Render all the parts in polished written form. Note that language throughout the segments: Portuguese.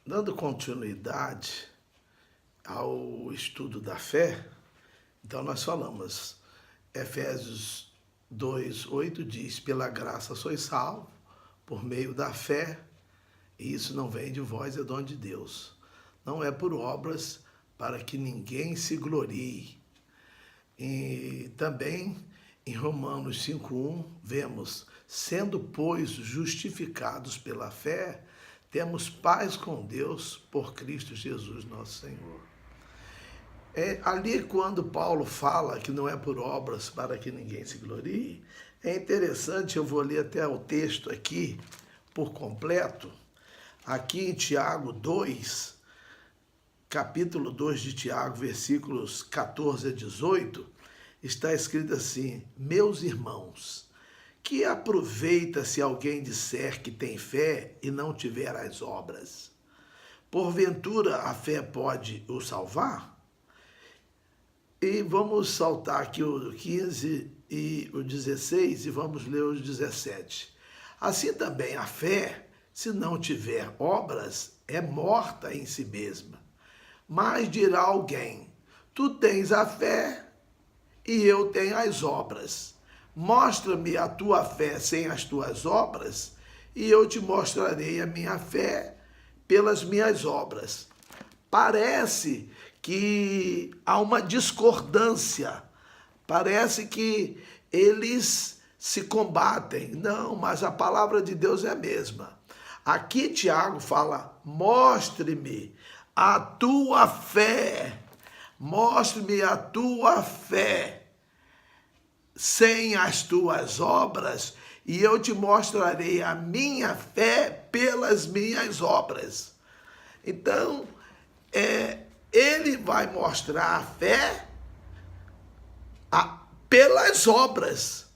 Dando continuidade ao estudo da fé, então nós falamos, Efésios 2:8 diz, pela graça sois salvos, por meio da fé, e isso não vem de vós, é dom de Deus. Não é por obras, para que ninguém se glorie. E também em Romanos 5:1 vemos, sendo, pois, justificados pela fé, temos paz com Deus por Cristo Jesus, nosso Senhor. Ali quando Paulo fala que não é por obras para que ninguém se glorie, é interessante, eu vou ler até o texto aqui por completo, aqui em Tiago 2, capítulo 2 de Tiago, versículos 14 a 18, está escrito assim, meus irmãos, que aproveita se alguém disser que tem fé e não tiver as obras? Porventura a fé pode o salvar? E vamos saltar aqui o 15 e o 16 e vamos ler o 17. Assim também a fé, se não tiver obras, é morta em si mesma. Mas dirá alguém, tu tens a fé e eu tenho as obras. Mostra-me a tua fé sem as tuas obras, e eu te mostrarei a minha fé pelas minhas obras. Parece que há uma discordância, parece que eles se combatem. Não, mas a palavra de Deus é a mesma. Aqui Tiago fala, mostre-me a tua fé, mostre-me a tua fé sem as tuas obras, e eu te mostrarei a minha fé pelas minhas obras. Então, ele vai mostrar a fé pelas obras.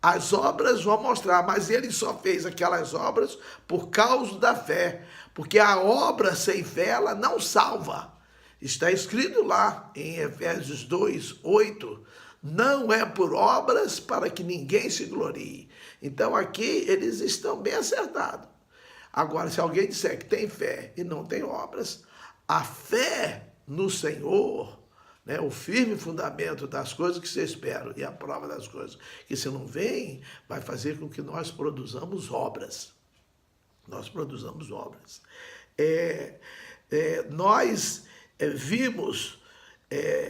As obras vão mostrar, mas ele só fez aquelas obras por causa da fé, porque a obra sem fé, ela não salva. Está escrito lá em Efésios 2:8, não é por obras para que ninguém se glorie. Então aqui eles estão bem acertados. Agora, se alguém disser que tem fé e não tem obras, a fé no Senhor, né, o firme fundamento das coisas que se esperam e a prova das coisas que se não veem, vai fazer com que nós produzamos obras. Nós produzamos obras. Nós vimos,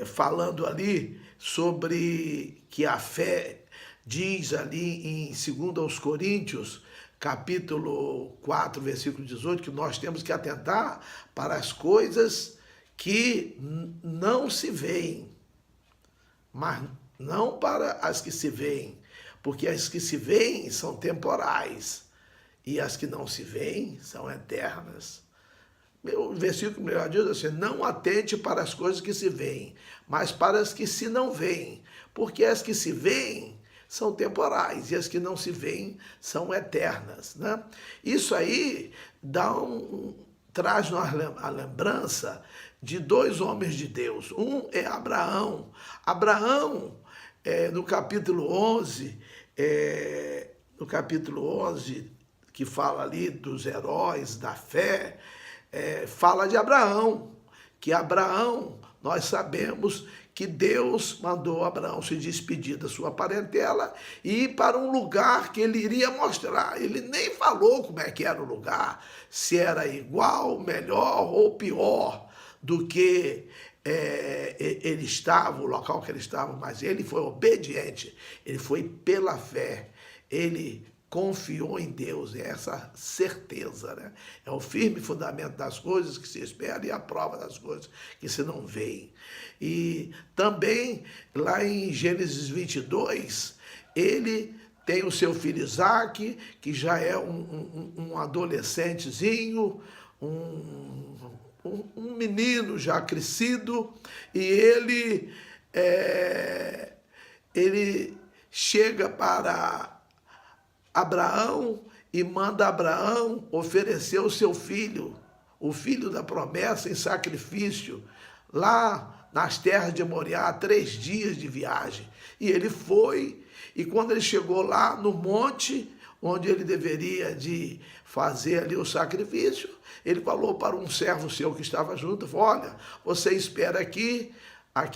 falando ali sobre que a fé diz ali em 2 Coríntios, capítulo 4, versículo 18, que nós temos que atentar para as coisas que não se veem, mas não para as que se veem, porque as que se veem são temporais e as que não se veem são eternas. O versículo melhor diz assim, não atente para as coisas que se veem, mas para as que se não veem, porque as que se veem são temporais e as que não se veem são eternas, né? Isso aí traz a lembrança de dois homens de Deus. Um é Abraão. Abraão, no capítulo 11, que fala ali dos heróis da fé, fala de Abraão, que Abraão, nós sabemos que Deus mandou Abraão se despedir da sua parentela e ir para um lugar que ele iria mostrar. Ele nem falou como é que era o lugar, se era igual, melhor ou pior do que ele estava, o local que ele estava, mas ele foi obediente, ele foi pela fé, ele confiou em Deus, é essa certeza, né? É o firme fundamento das coisas que se espera e a prova das coisas que se não veem. E também, lá em Gênesis 22, ele tem o seu filho Isaque, que já é um adolescentezinho, um menino já crescido, e ele chega para Abraão e manda Abraão oferecer o seu filho, o filho da promessa em sacrifício, lá nas terras de Moriá, 3 dias de viagem. E ele foi, e quando ele chegou lá no monte, onde ele deveria de fazer ali o sacrifício, ele falou para um servo seu que estava junto, falou, olha, você espera aqui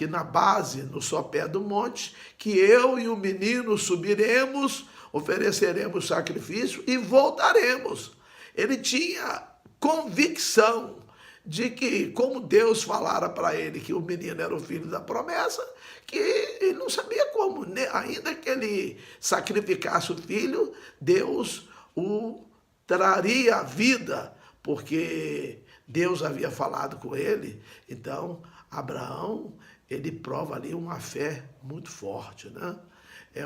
na base, no sopé do monte, que eu e o menino subiremos, ofereceremos sacrifício e voltaremos. Ele tinha convicção de que, como Deus falara para ele que o menino era o filho da promessa, que ele não sabia como, né? Ainda que ele sacrificasse o filho, Deus o traria à vida, porque Deus havia falado com ele. Então, Abraão, ele prova ali uma fé muito forte, né?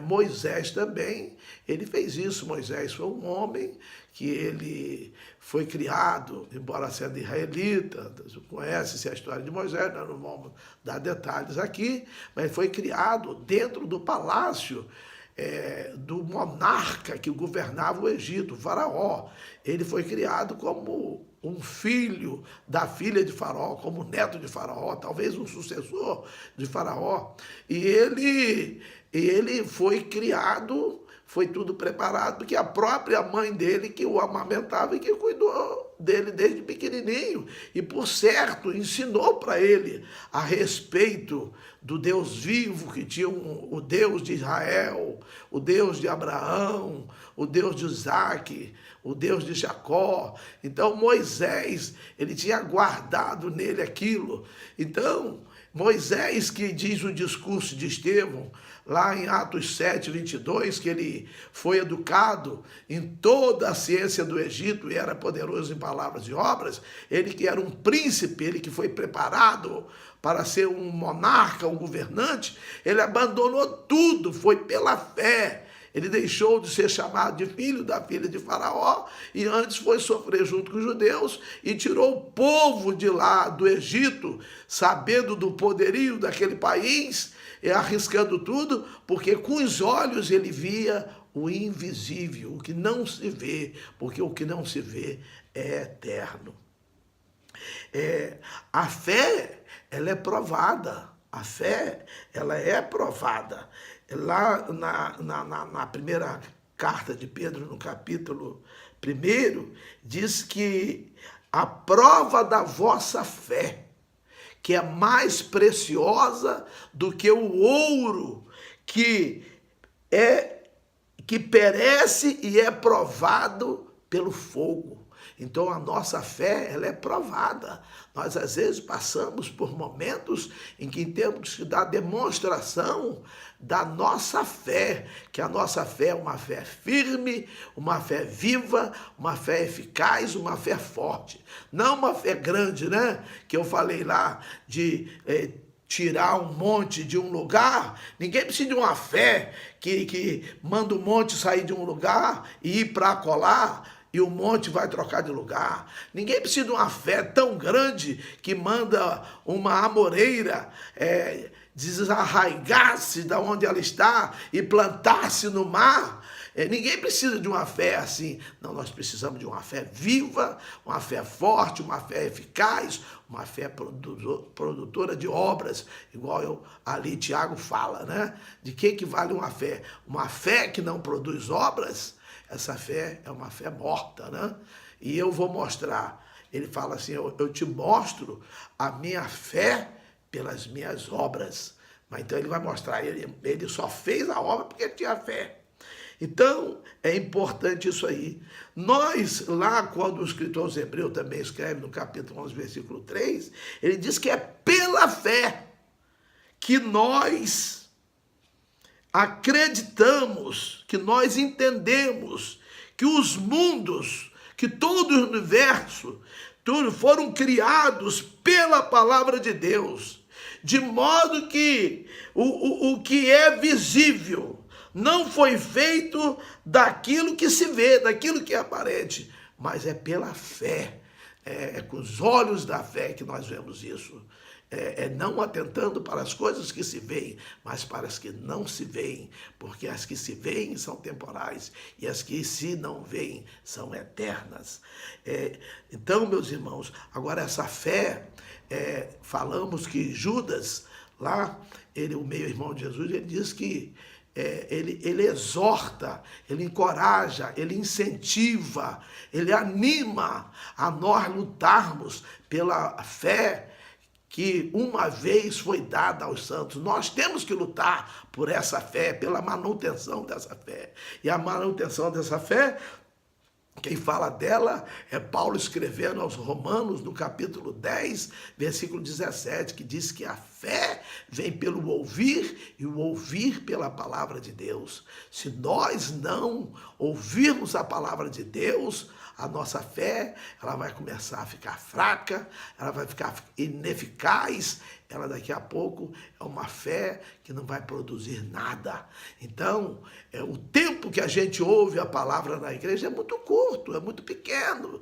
Moisés também, ele fez isso. Moisés foi um homem que ele foi criado, embora sendo israelita, conhece-se a história de Moisés, nós não vamos dar detalhes aqui, mas foi criado dentro do palácio do monarca que governava o Egito, o faraó. Ele foi criado como um filho da filha de Faraó, como neto de Faraó, talvez um sucessor de Faraó. E ele foi criado, foi tudo preparado, porque a própria mãe dele que o amamentava e que cuidou dele desde pequenininho. E, por certo, ensinou para ele a respeito do Deus vivo, que tinha o Deus de Israel, o Deus de Abraão, o Deus de Isaac, o Deus de Jacó. Então, Moisés, ele tinha guardado nele aquilo. Então, Moisés, que diz o discurso de Estevão, lá em Atos 7, 22, que ele foi educado em toda a ciência do Egito e era poderoso em palavras e obras, ele que era um príncipe, ele que foi preparado para ser um monarca, um governante, ele abandonou tudo, foi pela fé. Ele deixou de ser chamado de filho da filha de Faraó e antes foi sofrer junto com os judeus e tirou o povo de lá do Egito, sabendo do poderio daquele país e arriscando tudo, porque com os olhos ele via o invisível, o que não se vê, porque o que não se vê é eterno. A fé, ela é provada. A fé, ela é provada. Lá na primeira carta de Pedro, no capítulo 1, diz que a prova da vossa fé, que é mais preciosa do que o ouro, que perece e é provado pelo fogo. Então, a nossa fé, ela é provada. Nós, às vezes, passamos por momentos em que temos que dar demonstração da nossa fé, que a nossa fé é uma fé firme, uma fé viva, uma fé eficaz, uma fé forte. Não uma fé grande, né? Que eu falei lá de tirar um monte de um lugar. Ninguém precisa de uma fé que manda um monte sair de um lugar e ir para colar, e o monte vai trocar de lugar. Ninguém precisa de uma fé tão grande que manda uma amoreira desarraigar-se da onde ela está e plantar-se no mar. Ninguém precisa de uma fé assim. Não, nós precisamos de uma fé viva, uma fé forte, uma fé eficaz, uma fé produtora de obras, igual ali Tiago fala, né? De que vale uma fé? Uma fé que não produz obras, essa fé é uma fé morta, né? E eu vou mostrar. Ele fala assim, eu te mostro a minha fé pelas minhas obras. Mas então ele vai mostrar, ele só fez a obra porque tinha fé. Então, é importante isso aí. Nós, lá, quando o escritor aos Hebreus também escreve no capítulo 11, versículo 3, ele diz que é pela fé que nós acreditamos, que nós entendemos que os mundos, que todo o universo, tudo foram criados pela palavra de Deus, de modo que o que é visível não foi feito daquilo que se vê, daquilo que é aparente, mas é pela fé, é com os olhos da fé que nós vemos isso. Não atentando para as coisas que se veem, mas para as que não se veem, porque as que se veem são temporais e as que se não veem são eternas. Então, meus irmãos, agora essa fé, falamos que Judas, lá, o meio-irmão de Jesus, ele diz que ele exorta, ele encoraja, ele incentiva, ele anima a nós lutarmos pela fé que uma vez foi dada aos santos. Nós temos que lutar por essa fé, pela manutenção dessa fé. E a manutenção dessa fé, quem fala dela é Paulo escrevendo aos Romanos, no capítulo 10, versículo 17, que diz que a fé vem pelo ouvir e o ouvir pela palavra de Deus. Se nós não ouvirmos a palavra de Deus, a nossa fé, ela vai começar a ficar fraca, ela vai ficar ineficaz, ela daqui a pouco é uma fé que não vai produzir nada. Então, o tempo que a gente ouve a palavra na igreja é muito curto, é muito pequeno.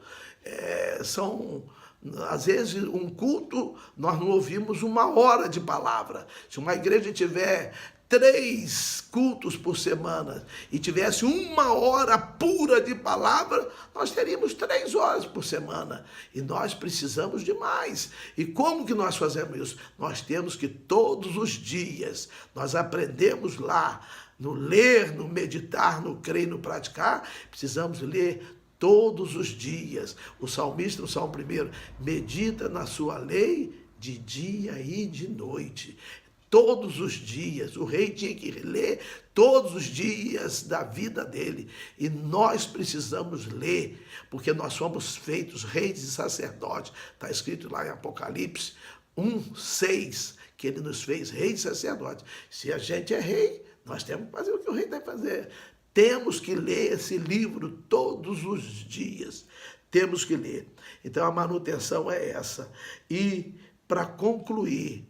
Às vezes, um culto, nós não ouvimos 1 hora de palavra. Se uma igreja tiver 3 cultos por semana e tivesse 1 hora pura de palavra, nós teríamos 3 horas por semana. E nós precisamos de mais. E como que nós fazemos isso? Nós temos que todos os dias, nós aprendemos lá, no ler, no meditar, no crer e no praticar, precisamos ler todos os dias. O salmista, no Salmo 1, medita na sua lei de dia e de noite. Todos os dias, o rei tinha que ler todos os dias da vida dele. E nós precisamos ler, porque nós somos feitos reis e sacerdotes. Está escrito lá em Apocalipse 1:6, que ele nos fez reis e sacerdotes. Se a gente é rei, nós temos que fazer o que o rei deve fazer. Temos que ler esse livro todos os dias. Temos que ler. Então a manutenção é essa. E para concluir,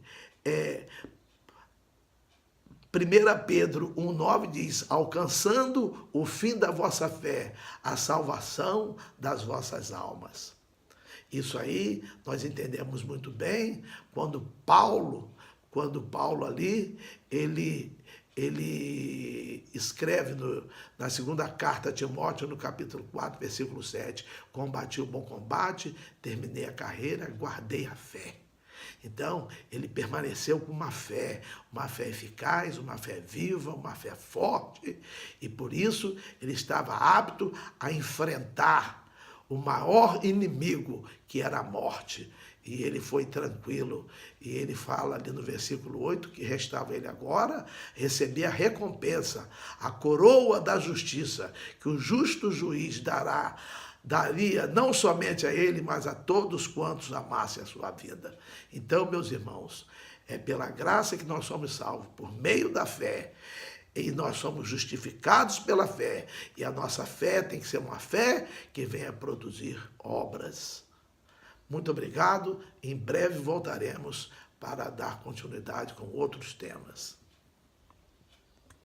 1 Pedro 1,9 diz, alcançando o fim da vossa fé, a salvação das vossas almas. Isso aí nós entendemos muito bem quando Paulo ali, ele escreve na segunda carta a Timóteo, no capítulo 4, versículo 7, combati o bom combate, terminei a carreira, guardei a fé. Então, ele permaneceu com uma fé eficaz, uma fé viva, uma fé forte, e por isso ele estava apto a enfrentar o maior inimigo, que era a morte. E ele foi tranquilo, e ele fala ali no versículo 8, que restava ele agora receber a recompensa, a coroa da justiça, que o justo juiz daria não somente a ele, mas a todos quantos amassem a sua vida. Então, meus irmãos, é pela graça que nós somos salvos, por meio da fé, e nós somos justificados pela fé, e a nossa fé tem que ser uma fé que venha produzir obras. Muito obrigado, em breve voltaremos para dar continuidade com outros temas.